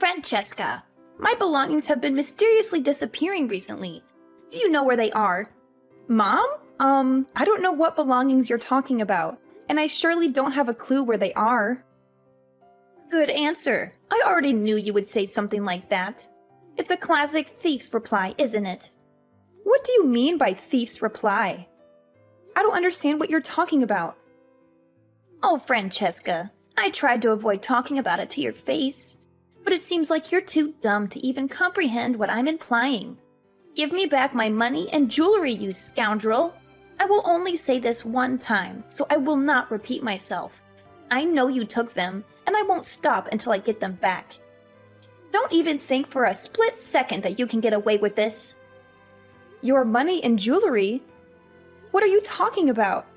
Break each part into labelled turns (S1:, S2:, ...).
S1: Francesca, my belongings have been mysteriously disappearing recently. Do you know where they are?
S2: Mom? I don't know what belongings you're talking about, and I surely don't have a clue where they are.
S1: Good answer. I already knew you would say something like that. It's a classic thief's reply, isn't it?
S2: What do you mean by thief's reply? I don't understand what you're talking about.
S1: Oh, Francesca, I tried to avoid talking about it to your face, but it seems like you're too dumb to even comprehend what I'm implying. Give me back my money and jewelry, you scoundrel! I will only say this one time, so I will not repeat myself. I know you took them, and I won't stop until I get them back. Don't even think for a split second that you can get away with this.
S2: Your money and jewelry? What are you talking about?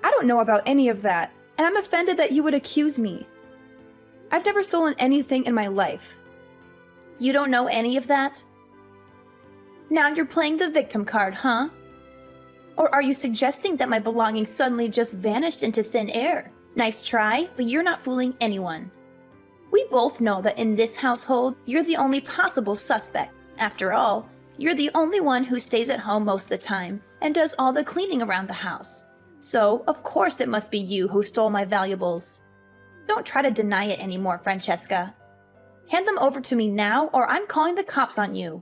S2: I don't know about any of that, and I'm offended that you would accuse me. I've never stolen anything in my life.
S1: You don't know any of that? Now you're playing the victim card, huh? Or are you suggesting that my belongings suddenly just vanished into thin air? Nice try, but you're not fooling anyone. We both know that in this household, you're the only possible suspect. After all, you're the only one who stays at home most of the time and does all the cleaning around the house. So, of course it must be you who stole my valuables. Don't try to deny it anymore, Francesca. Hand them over to me now, or I'm calling the cops on you.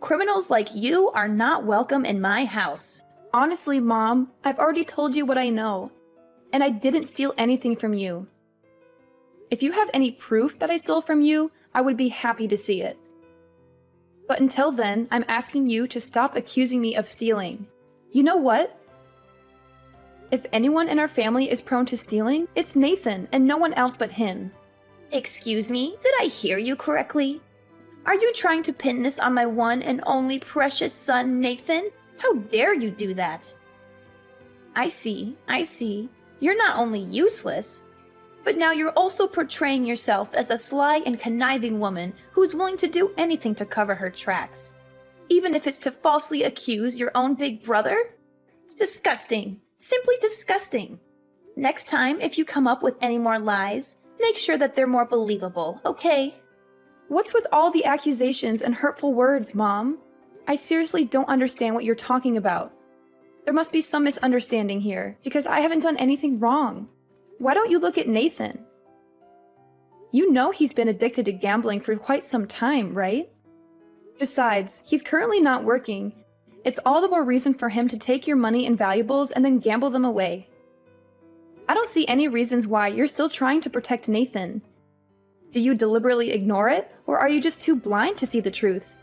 S1: Criminals like you are not welcome in my house.
S2: Honestly, Mom, I've already told you what I know, and I didn't steal anything from you. If you have any proof that I stole from you, I would be happy to see it. But until then, I'm asking you to stop accusing me of stealing. You know what? If anyone in our family is prone to stealing, it's Nathan and no one else but him.
S1: Excuse me, did I hear you correctly? Are you trying to pin this on my one and only precious son, Nathan? How dare you do that? I see. You're not only useless, but now you're also portraying yourself as a sly and conniving woman who's willing to do anything to cover her tracks. Even if it's to falsely accuse your own big brother? Disgusting. Simply disgusting. Next time, if you come up with any more lies, make sure that they're more believable, okay?
S2: What's with all the accusations and hurtful words, Mom? I seriously don't understand what you're talking about. There must be some misunderstanding here, because I haven't done anything wrong. Why don't you look at Nathan? You know he's been addicted to gambling for quite some time, right? Besides, he's currently not working. It's all the more reason for him to take your money and valuables and then gamble them away. I don't see any reasons why you're still trying to protect Nathan. Do you deliberately ignore it, or are you just too blind to see the truth?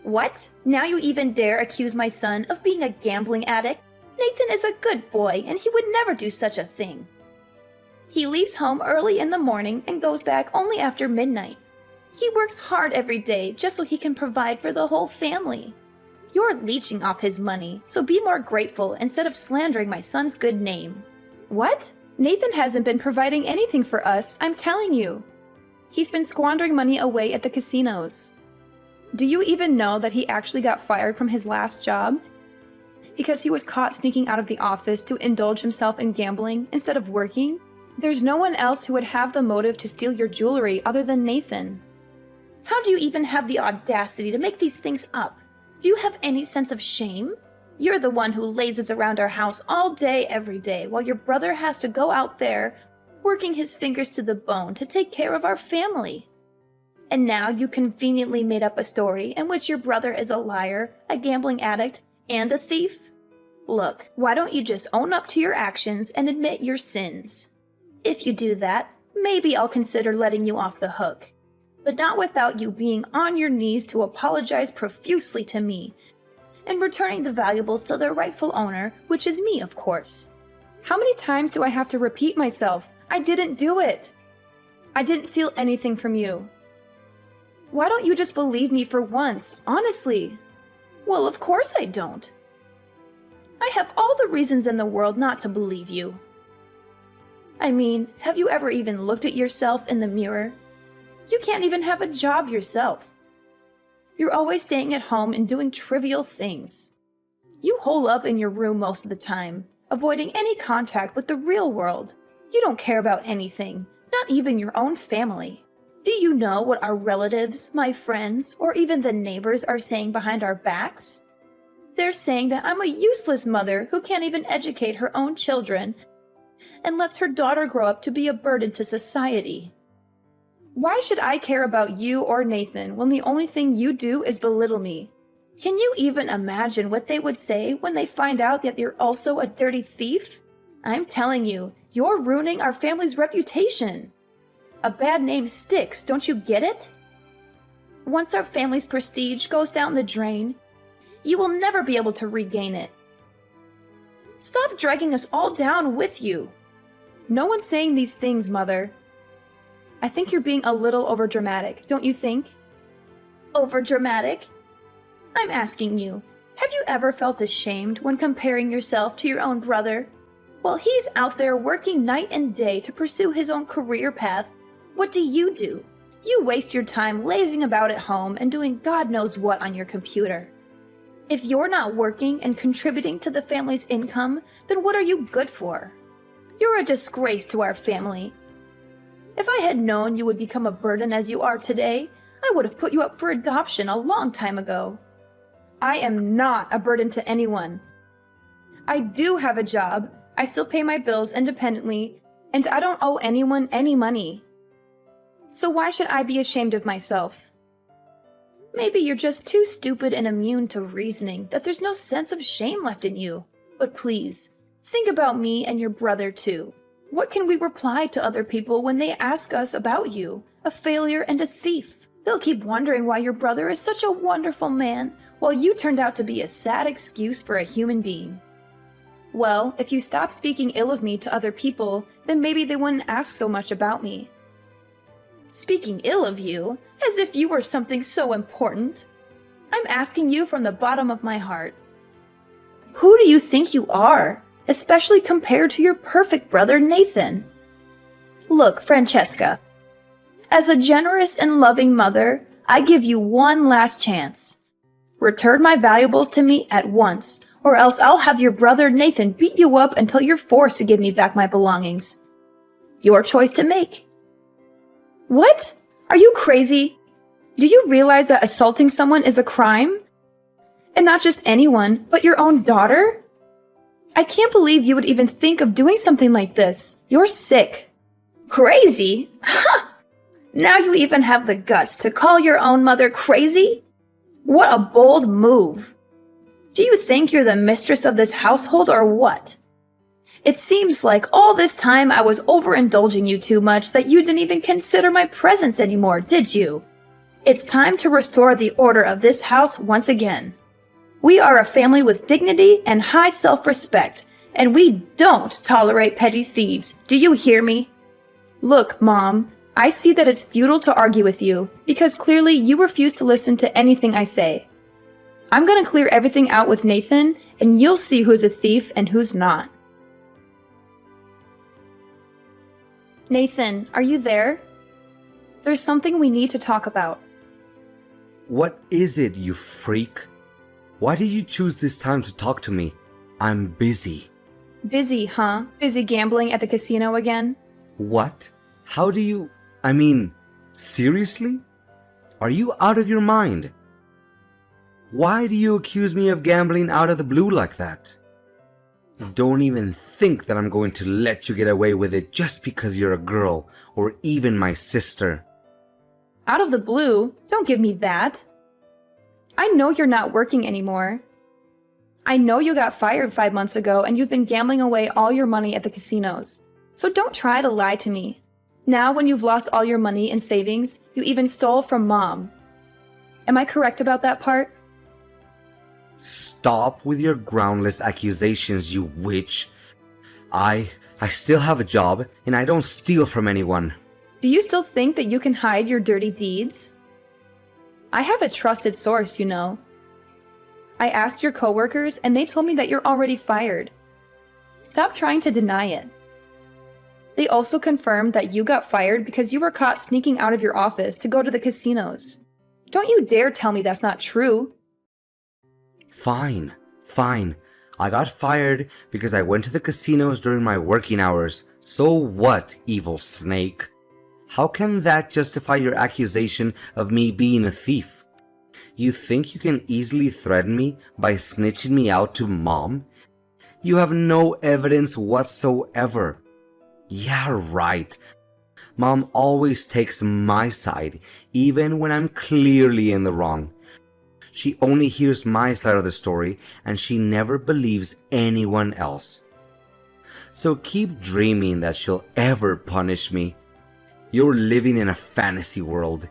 S1: What? Now you even dare accuse my son of being a gambling addict? Nathan is a good boy, and he would never do such a thing. He leaves home early in the morning and goes back only after midnight. He works hard every day just so he can provide for the whole family. You're leeching off his money, so be more grateful instead of slandering my son's good name.
S2: What? Nathan hasn't been providing anything for us, I'm telling you. He's been squandering money away at the casinos. Do you even know that he actually got fired from his last job? Because he was caught sneaking out of the office to indulge himself in gambling instead of working? There's no one else who would have the motive to steal your jewelry other than Nathan.
S1: How do you even have the audacity to make these things up? Do you have any sense of shame? You're the one who lazes around our house all day, every day, while your brother has to go out there, working his fingers to the bone to take care of our family. And now you conveniently made up a story in which your brother is a liar, a gambling addict, and a thief? Look, why don't you just own up to your actions and admit your sins? If you do that, maybe I'll consider letting you off the hook. But not without you being on your knees to apologize profusely to me, and returning the valuables to their rightful owner, which is me, of course.
S2: How many times do I have to repeat myself? I didn't do it. I didn't steal anything from you. Why don't you just believe me for once, honestly?
S1: Well, of course I don't. I have all the reasons in the world not to believe you. I mean, have you ever even looked at yourself in the mirror? You can't even have a job yourself. You're always staying at home and doing trivial things. You hole up in your room most of the time, avoiding any contact with the real world. You don't care about anything, not even your own family. Do you know what our relatives, my friends, or even the neighbors are saying behind our backs? They're saying that I'm a useless mother who can't even educate her own children and lets her daughter grow up to be a burden to society.
S2: Why should I care about you or Nathan when the only thing you do is belittle me?
S1: Can you even imagine what they would say when they find out that you're also a dirty thief? I'm telling you, you're ruining our family's reputation. A bad name sticks, don't you get it? Once our family's prestige goes down the drain, you will never be able to regain it. Stop dragging us all down with you.
S2: No one's saying these things, Mother. I think you're being a little overdramatic, don't you think?
S1: Overdramatic? I'm asking you, have you ever felt ashamed when comparing yourself to your own brother? While he's out there working night and day to pursue his own career path, what do? You waste your time lazing about at home and doing God knows what on your computer. If you're not working and contributing to the family's income, then what are you good for? You're a disgrace to our family. If I had known you would become a burden as you are today, I would have put you up for adoption a long time ago.
S2: I am not a burden to anyone. I do have a job, I still pay my bills independently, and I don't owe anyone any money. So why should I be ashamed of myself?
S1: Maybe you're just too stupid and immune to reasoning that there's no sense of shame left in you. But please, think about me and your brother too. What can we reply to other people when they ask us about you, a failure and a thief? They'll keep wondering why your brother is such a wonderful man, while you turned out to be a sad excuse for a human being.
S2: Well, if you stop speaking ill of me to other people, then maybe they wouldn't ask so much about me.
S1: Speaking ill of you, as if you were something so important. I'm asking you from the bottom of my heart. Who do you think you are, especially compared to your perfect brother Nathan? Look, Francesca, as a generous and loving mother, I give you one last chance. Return my valuables to me at once, or else I'll have your brother Nathan beat you up until you're forced to give me back my belongings. Your choice to make.
S2: What? Are you crazy? Do you realize that assaulting someone is a crime? And not just anyone, but your own daughter? I can't believe you would even think of doing something like this. You're sick.
S1: Crazy? Ha! Now you even have the guts to call your own mother crazy? What a bold move. Do you think you're the mistress of this household or what? It seems like all this time I was overindulging you too much that you didn't even consider my presence anymore, did you? It's time to restore the order of this house once again. We are a family with dignity and high self-respect, and we don't tolerate petty thieves. Do you hear me?
S2: Look, Mom, I see that it's futile to argue with you, because clearly you refuse to listen to anything I say. I'm gonna clear everything out with Nathan, and you'll see who's a thief and who's not. Nathan, are you there? There's something we need to talk about.
S3: What is it, you freak? Why did you choose this time to talk to me? I'm busy.
S2: Busy, huh? Busy gambling at the casino again?
S3: What? How do you... I mean, seriously? Are you out of your mind? Why do you accuse me of gambling out of the blue like that? Don't even think that I'm going to let you get away with it just because you're a girl, or even my sister.
S2: Out of the blue? Don't give me that. I know you're not working anymore. I know you got fired 5 months ago and you've been gambling away all your money at the casinos. So don't try to lie to me. Now when you've lost all your money and savings, you even stole from Mom. Am I correct about that part?
S3: Stop with your groundless accusations, you witch. I still have a job and I don't steal from anyone.
S2: Do you still think that you can hide your dirty deeds? I have a trusted source, you know. I asked your coworkers and they told me that you're already fired. Stop trying to deny it. They also confirmed that you got fired because you were caught sneaking out of your office to go to the casinos. Don't you dare tell me that's not true.
S3: Fine. I got fired because I went to the casinos during my working hours. So what, evil snake? How can that justify your accusation of me being a thief? You think you can easily threaten me by snitching me out to Mom? You have no evidence whatsoever. Yeah, right. Mom always takes my side, even when I'm clearly in the wrong. She only hears my side of the story, and she never believes anyone else. So keep dreaming that she'll ever punish me. You're living in a fantasy world.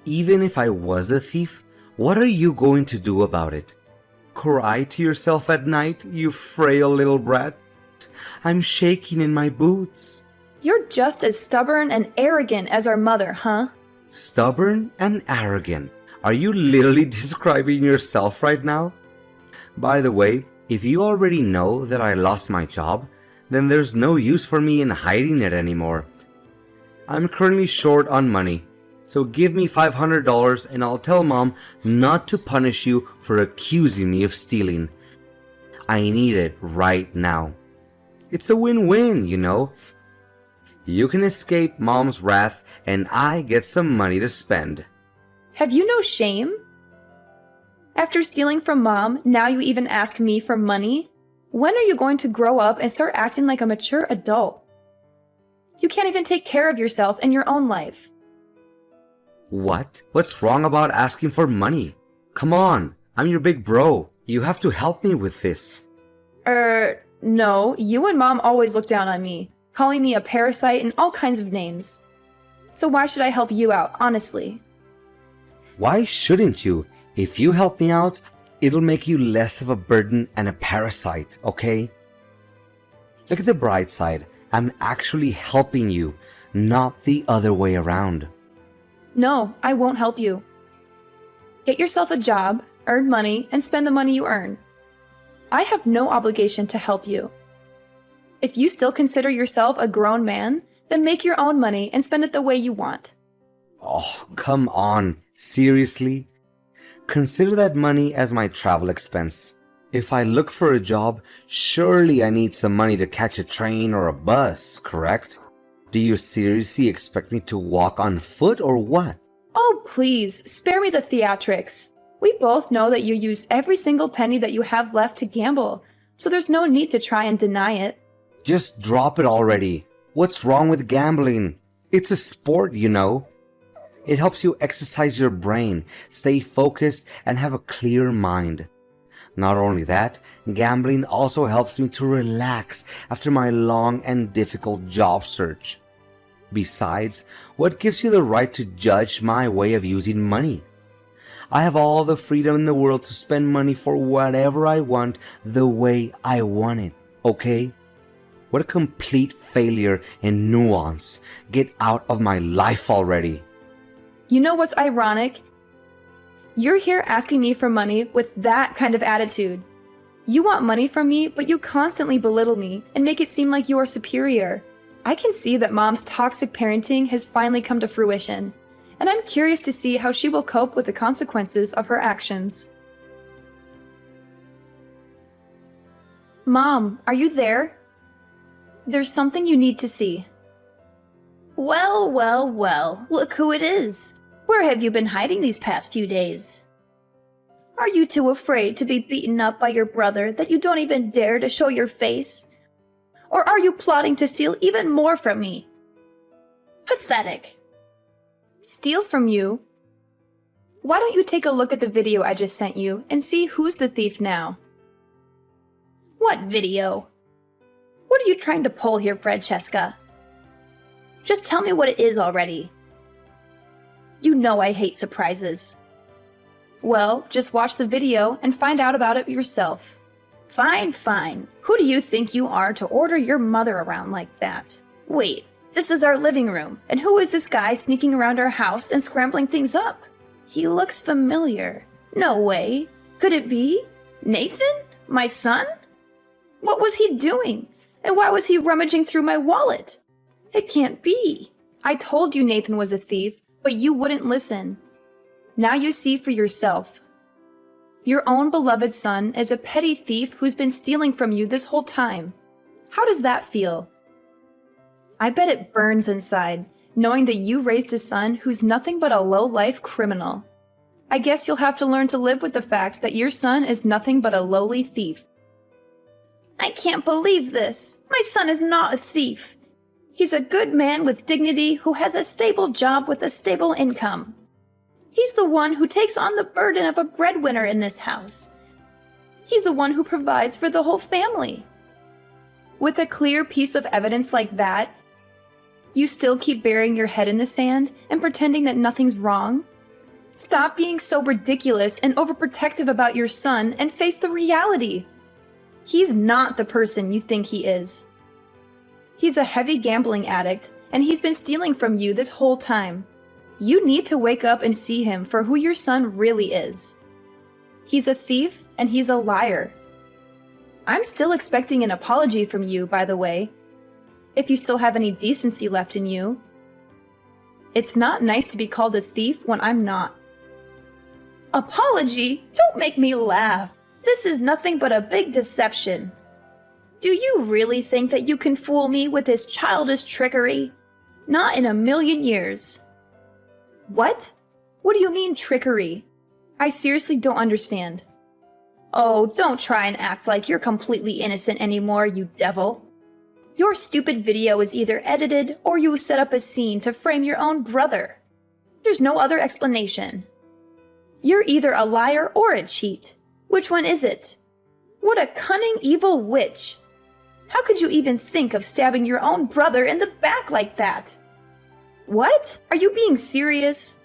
S3: Even if I was a thief, what are you going to do about it? Cry to yourself at night, you frail little brat? I'm shaking in my boots.
S2: You're just as stubborn and arrogant as our mother, huh?
S3: Stubborn and arrogant. Are you literally describing yourself right now? By the way, if you already know that I lost my job, then there's no use for me in hiding it anymore. I'm currently short on money, so give me $500 and I'll tell Mom not to punish you for accusing me of stealing. I need it right now. It's a win-win, you know. You can escape Mom's wrath and I get some money to spend.
S2: Have you no shame? After stealing from Mom, now you even ask me for money? When are you going to grow up and start acting like a mature adult? You can't even take care of yourself in your own life.
S3: What? What's wrong about asking for money? Come on, I'm your big bro. You have to help me with this.
S2: No, you and Mom always look down on me, calling me a parasite and all kinds of names. So why should I help you out, honestly?
S3: Why shouldn't you? If you help me out, it'll make you less of a burden and a parasite, okay? Look at the bright side. I'm actually helping you, not the other way around.
S2: No, I won't help you. Get yourself a job, earn money, and spend the money you earn. I have no obligation to help you. If you still consider yourself a grown man, then make your own money and spend it the way you want.
S3: Oh, come on. Seriously? Consider that money as my travel expense. If I look for a job, surely I need some money to catch a train or a bus, correct? Do you seriously expect me to walk on foot or what?
S2: Oh, please, spare me the theatrics. We both know that you use every single penny that you have left to gamble, so there's no need to try and deny it.
S3: Just drop it already. What's wrong with gambling? It's a sport, you know. It helps you exercise your brain, stay focused, and have a clear mind. Not only that, gambling also helps me to relax after my long and difficult job search. Besides, what gives you the right to judge my way of using money? I have all the freedom in the world to spend money for whatever I want the way I want it, okay? What a complete failure in nuance. Get out of my life already.
S2: You know what's ironic? You're here asking me for money with that kind of attitude. You want money from me, but you constantly belittle me and make it seem like you are superior. I can see that Mom's toxic parenting has finally come to fruition, and I'm curious to see how she will cope with the consequences of her actions. Mom, are you there? There's something you need to see.
S1: Well, well, well, look who it is. Where have you been hiding these past few days? Are you too afraid to be beaten up by your brother that you don't even dare to show your face? Or are you plotting to steal even more from me? Pathetic.
S2: Steal from you? Why don't you take a look at the video I just sent you and see who's the thief now?
S1: What video? What are you trying to pull here, Francesca? Just tell me what it is already. You know I hate surprises.
S2: Well, just watch the video and find out about it yourself.
S1: Fine, fine. Who do you think you are to order your mother around like that? Wait, this is our living room, and who is this guy sneaking around our house and scrambling things up? He looks familiar. No way. Could it be? Nathan? My son? What was he doing? And why was he rummaging through my wallet? It can't be.
S2: I told you Nathan was a thief, but you wouldn't listen. Now you see for yourself. Your own beloved son is a petty thief who's been stealing from you this whole time. How does that feel? I bet it burns inside, knowing that you raised a son who's nothing but a low-life criminal. I guess you'll have to learn to live with the fact that your son is nothing but a lowly thief.
S1: I can't believe this. My son is not a thief. He's a good man with dignity who has a stable job with a stable income. He's the one who takes on the burden of a breadwinner in this house. He's the one who provides for the whole family.
S2: With a clear piece of evidence like that, you still keep burying your head in the sand and pretending that nothing's wrong? Stop being so ridiculous and overprotective about your son and face the reality. He's not the person you think he is. He's a heavy gambling addict, and he's been stealing from you this whole time. You need to wake up and see him for who your son really is. He's a thief, and he's a liar. I'm still expecting an apology from you, by the way, if you still have any decency left in you. It's not nice to be called a thief when I'm not.
S1: Apology? Don't make me laugh. This is nothing but a big deception. Do you really think that you can fool me with this childish trickery? Not in a million years.
S2: What? What do you mean, trickery? I seriously don't understand.
S1: Oh, don't try and act like you're completely innocent anymore, you devil. Your stupid video is either edited or you set up a scene to frame your own brother. There's no other explanation. You're either a liar or a cheat. Which one is it? What a cunning, evil witch! How could you even think of stabbing your own brother in the back like that?
S2: What? Are you being serious?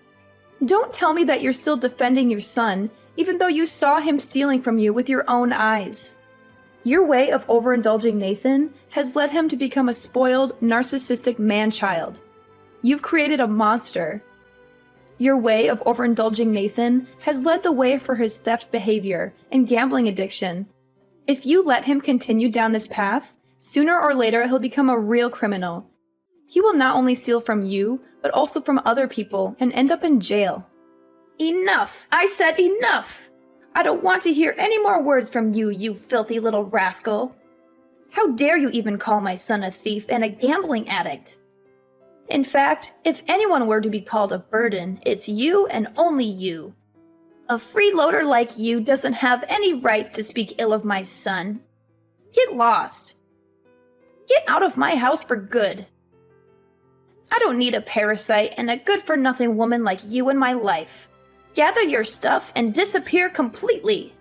S2: Don't tell me that you're still defending your son, even though you saw him stealing from you with your own eyes. Your way of overindulging Nathan has led him to become a spoiled, narcissistic man-child. You've created a monster. Your way of overindulging Nathan has led the way for his theft behavior and gambling addiction. If you let him continue down this path, sooner or later he'll become a real criminal. He will not only steal from you, but also from other people and end up in jail.
S1: Enough! I said enough! I don't want to hear any more words from you, you filthy little rascal. How dare you even call my son a thief and a gambling addict? In fact, if anyone were to be called a burden, it's you and only you. A freeloader like you doesn't have any rights to speak ill of my son. Get lost. Get out of my house for good. I don't need a parasite and a good-for-nothing woman like you in my life. Gather your stuff and disappear completely.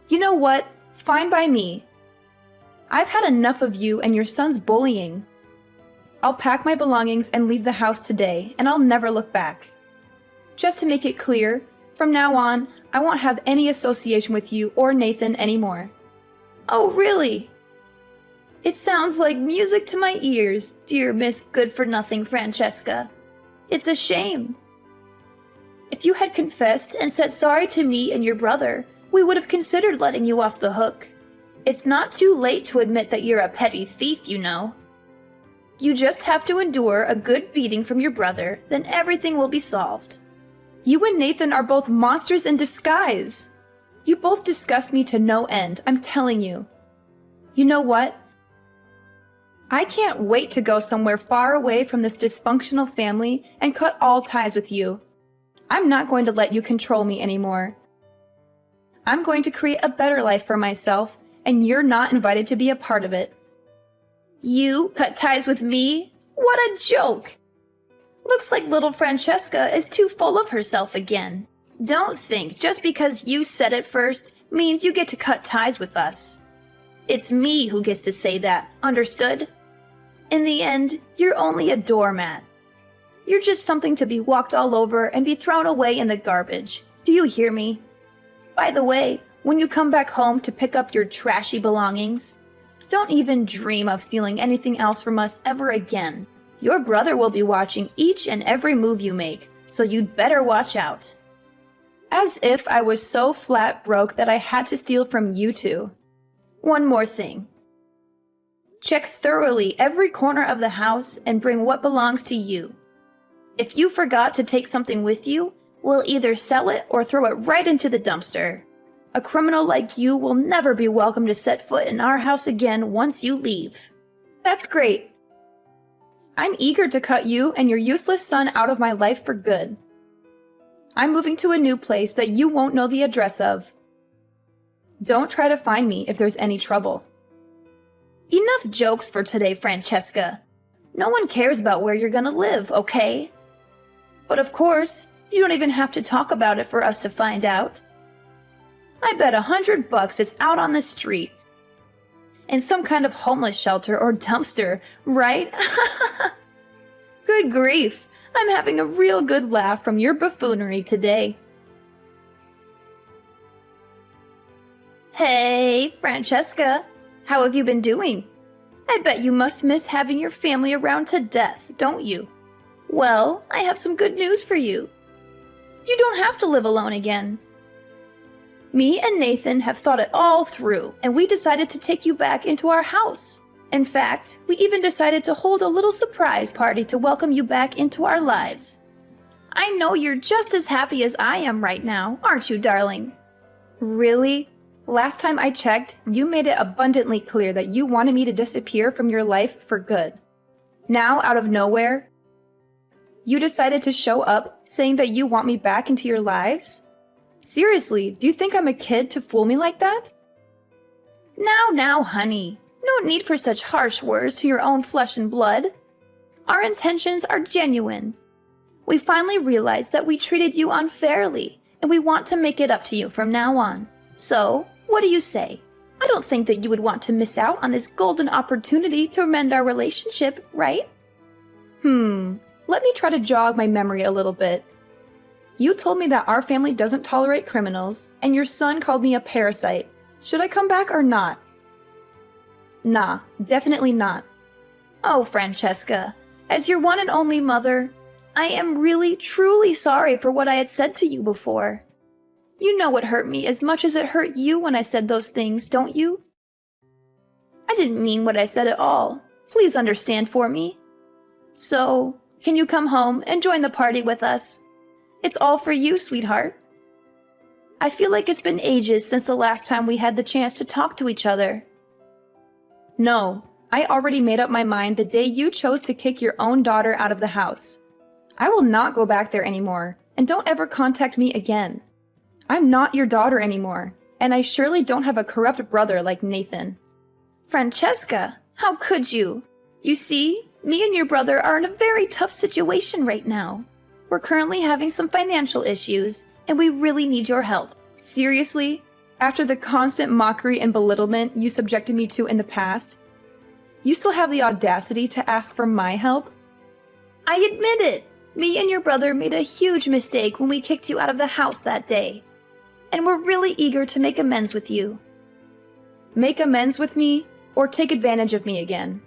S2: You know what? Fine by me. I've had enough of you and your son's bullying. I'll pack my belongings and leave the house today, and I'll never look back. Just to make it clear, from now on, I won't have any association with you or Nathan anymore.
S1: Oh, really? It sounds like music to my ears, dear Miss Good-for-Nothing Francesca. It's a shame. If you had confessed and said sorry to me and your brother, we would have considered letting you off the hook. It's not too late to admit that you're a petty thief, you know. You just have to endure a good beating from your brother, then everything will be solved.
S2: You and Nathan are both monsters in disguise. You both disgust me to no end, I'm telling you. You know what? I can't wait to go somewhere far away from this dysfunctional family and cut all ties with you. I'm not going to let you control me anymore. I'm going to create a better life for myself, and you're not invited to be a part of it.
S1: You cut ties with me? What a joke! Looks like little Francesca is too full of herself again. Don't think just because you said it first means you get to cut ties with us. It's me who gets to say that, understood? In the end, you're only a doormat. You're just something to be walked all over and be thrown away in the garbage. Do you hear me? By the way, when you come back home to pick up your trashy belongings, don't even dream of stealing anything else from us ever again. Your brother will be watching each and every move you make, so you'd better watch out.
S2: As if I was so flat broke that I had to steal from you two.
S1: One more thing. Check thoroughly every corner of the house and bring what belongs to you. If you forgot to take something with you, we'll either sell it or throw it right into the dumpster. A criminal like you will never be welcome to set foot in our house again once you leave.
S2: That's great. I'm eager to cut you and your useless son out of my life for good. I'm moving to a new place that you won't know the address of. Don't try to find me if there's any trouble.
S1: Enough jokes for today, Francesca. No one cares about where you're gonna live, okay? But of course, you don't even have to talk about it for us to find out. I bet $100 it's out on the street. In some kind of homeless shelter or dumpster, right? Good grief, I'm having a real good laugh from your buffoonery today. Hey, Francesca, how have you been doing? I bet you must miss having your family around to death, don't you? Well, I have some good news for you. You don't have to live alone again. Me and Nathan have thought it all through, and we decided to take you back into our house. In fact, we even decided to hold a little surprise party to welcome you back into our lives. I know you're just as happy as I am right now, aren't you, darling?
S2: Really? Last time I checked, you made it abundantly clear that you wanted me to disappear from your life for good. Now, out of nowhere, you decided to show up saying that you want me back into your lives? Seriously, do you think I'm a kid to fool me like that?
S1: Now, honey. No need for such harsh words to your own flesh and blood. Our intentions are genuine. We finally realized that we treated you unfairly, and we want to make it up to you from now on. So, what do you say? I don't think that you would want to miss out on this golden opportunity to mend our relationship, right?
S2: Let me try to jog my memory a little bit. You told me that our family doesn't tolerate criminals, and your son called me a parasite. Should I come back or not? Nah, definitely not.
S1: Oh, Francesca, as your one and only mother, I am really, truly sorry for what I had said to you before. You know it hurt me as much as it hurt you when I said those things, don't you? I didn't mean what I said at all. Please understand for me. So, can you come home and join the party with us? It's all for you, sweetheart. I feel like it's been ages since the last time we had the chance to talk to each other.
S2: No, I already made up my mind the day you chose to kick your own daughter out of the house. I will not go back there anymore, and don't ever contact me again. I'm not your daughter anymore, and I surely don't have a corrupt brother like Nathan.
S1: Francesca, how could you? You see, me and your brother are in a very tough situation right now. We're currently having some financial issues, and we really need your help.
S2: Seriously? After the constant mockery and belittlement you subjected me to in the past, you still have the audacity to ask for my help?
S1: I admit it. Me and your brother made a huge mistake when we kicked you out of the house that day. And we're really eager to make amends with you.
S2: Make amends with me, or take advantage of me again.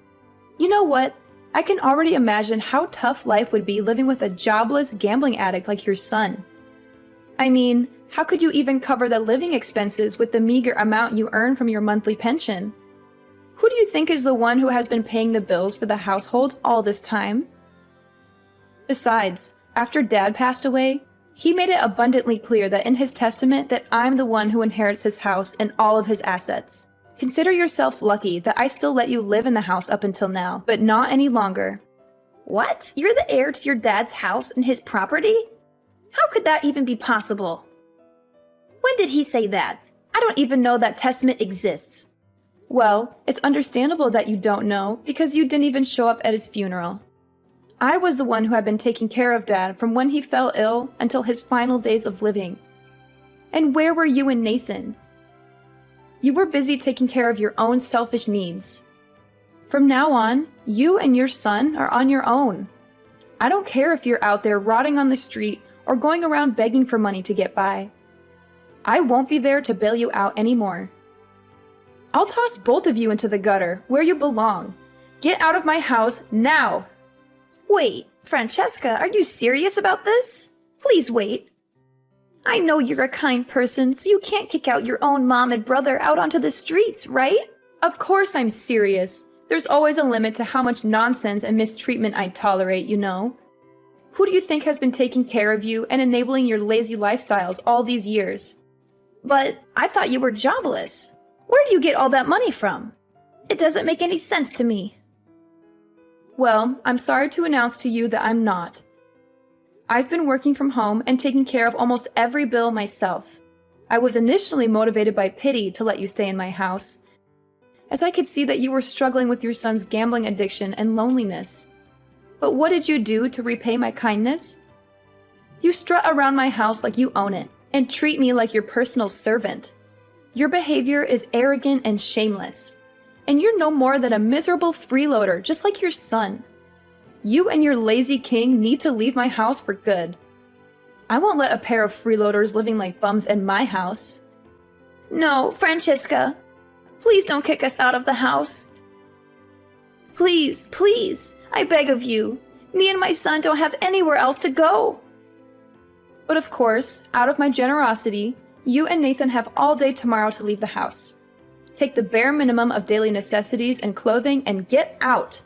S2: You know what? I can already imagine how tough life would be living with a jobless gambling addict like your son. I mean, how could you even cover the living expenses with the meager amount you earn from your monthly pension? Who do you think is the one who has been paying the bills for the household all this time? Besides, after Dad passed away, he made it abundantly clear that in his testament that I'm the one who inherits his house and all of his assets. Consider yourself lucky that I still let you live in the house up until now, but not any longer.
S1: What? You're the heir to your dad's house and his property? How could that even be possible? When did he say that? I don't even know that testament exists.
S2: Well, it's understandable that you don't know because you didn't even show up at his funeral. I was the one who had been taking care of Dad from when he fell ill until his final days of living. And where were you and Nathan? You were busy taking care of your own selfish needs. From now on, you and your son are on your own. I don't care if you're out there rotting on the street or going around begging for money to get by. I won't be there to bail you out anymore. I'll toss both of you into the gutter where you belong. Get out of my house now!
S1: Wait, Francesca, are you serious about this? Please wait. I know you're a kind person, so you can't kick out your own mom and brother out onto the streets, right?
S2: Of course I'm serious. There's always a limit to how much nonsense and mistreatment I tolerate, you know. Who do you think has been taking care of you and enabling your lazy lifestyles all these years?
S1: But I thought you were jobless. Where do you get all that money from? It doesn't make any sense to me.
S2: Well, I'm sorry to announce to you that I'm not. I've been working from home and taking care of almost every bill myself. I was initially motivated by pity to let you stay in my house, as I could see that you were struggling with your son's gambling addiction and loneliness. But what did you do to repay my kindness? You strut around my house like you own it, and treat me like your personal servant. Your behavior is arrogant and shameless, and you're no more than a miserable freeloader just like your son. You and your lazy king need to leave my house for good. I won't let a pair of freeloaders living like bums in my house.
S1: No, Francesca. Please don't kick us out of the house. Please, please, I beg of you. Me and my son don't have anywhere else to go.
S2: But of course, out of my generosity, you and Nathan have all day tomorrow to leave the house. Take the bare minimum of daily necessities and clothing and get out.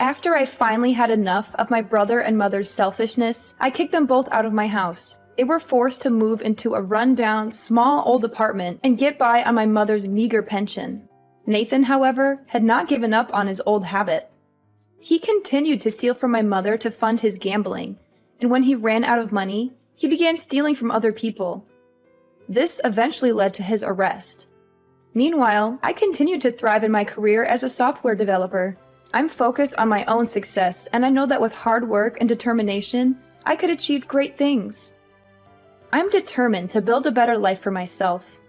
S2: After I finally had enough of my brother and mother's selfishness, I kicked them both out of my house. They were forced to move into a run-down, small old apartment and get by on my mother's meager pension. Nathan, however, had not given up on his old habit. He continued to steal from my mother to fund his gambling, and when he ran out of money, he began stealing from other people. This eventually led to his arrest. Meanwhile, I continued to thrive in my career as a software developer. I'm focused on my own success, and I know that with hard work and determination, I could achieve great things. I'm determined to build a better life for myself.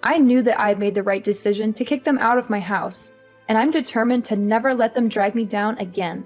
S2: I knew that I had made the right decision to kick them out of my house, and I'm determined to never let them drag me down again.